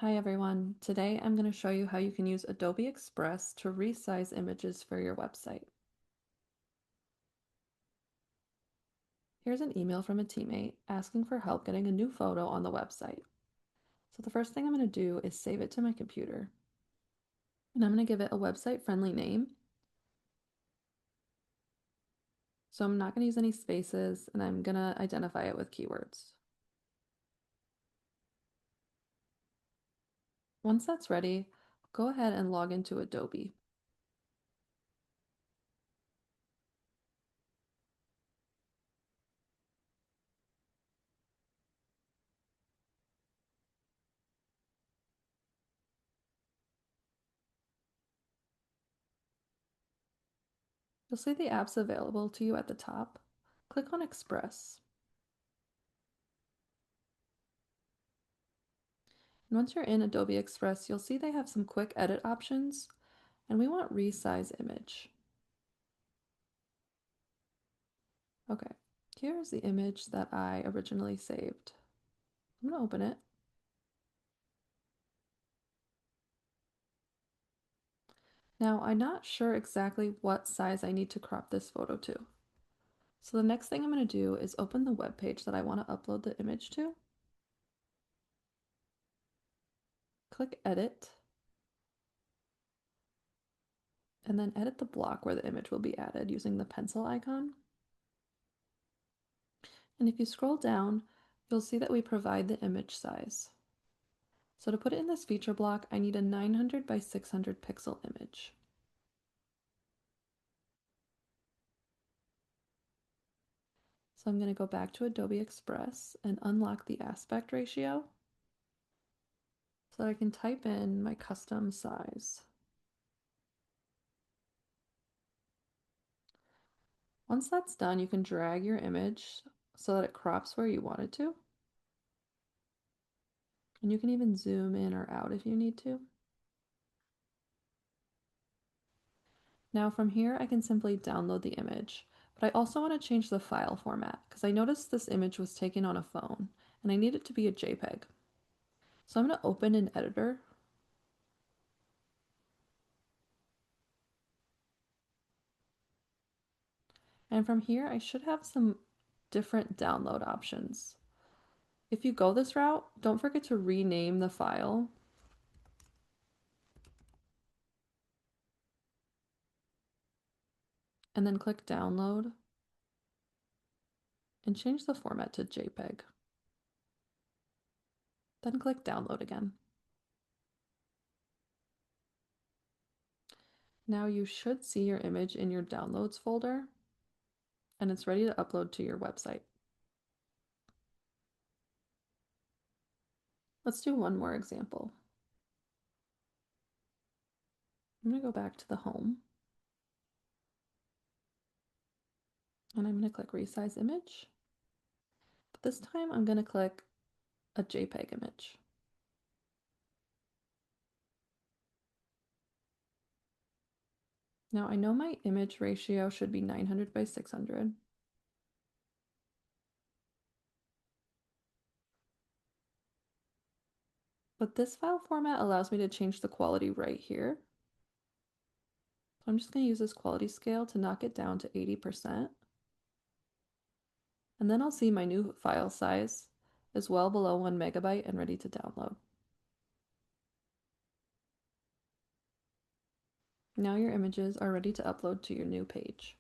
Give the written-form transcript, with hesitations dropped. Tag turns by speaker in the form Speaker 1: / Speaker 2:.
Speaker 1: Hi everyone, today I'm going to show you how you can use Adobe Express to resize images for your website. Here's an email from a teammate asking for help getting a new photo on the website. So the first thing I'm going to do is save it to my computer. And I'm going to give it a website-friendly name. So I'm not going to use any spaces and I'm going to identify it with keywords. Once that's ready, go ahead and log into Adobe. You'll see the apps available to you at the top. Click on Express. And once you're in Adobe Express, you'll see they have some quick edit options, and we want resize image. Okay, here's the image that I originally saved. I'm gonna open it. Now, I'm not sure exactly what size I need to crop this photo to. So the next thing I'm gonna do is open the web page that I want to upload the image to. Click Edit, and then edit the block where the image will be added using the pencil icon. And if you scroll down, you'll see that we provide the image size. So to put it in this feature block, I need a 900 by 600 pixel image. So I'm going to go back to Adobe Express and unlock the aspect ratio so that I can type in my custom size. Once that's done, you can drag your image so that it crops where you want it to. And you can even zoom in or out if you need to. Now from here, I can simply download the image, but I also want to change the file format because I noticed this image was taken on a phone and I need it to be a JPEG. So I'm going to open an editor. And from here, I should have some different download options. If you go this route, don't forget to rename the file. And then click download and change the format to JPEG. Then click download again. Now you should see your image in your downloads folder and it's ready to upload to your website. Let's do one more example. I'm going to go back to the home and I'm going to click resize image. But this time I'm going to click a JPEG image. Now I know my image ratio should be 900 by 600. But this file format allows me to change the quality right here. So I'm just going to use this quality scale to knock it down to 80%. And then I'll see my new file size is well below 1 megabyte and ready to download. Now your images are ready to upload to your new page.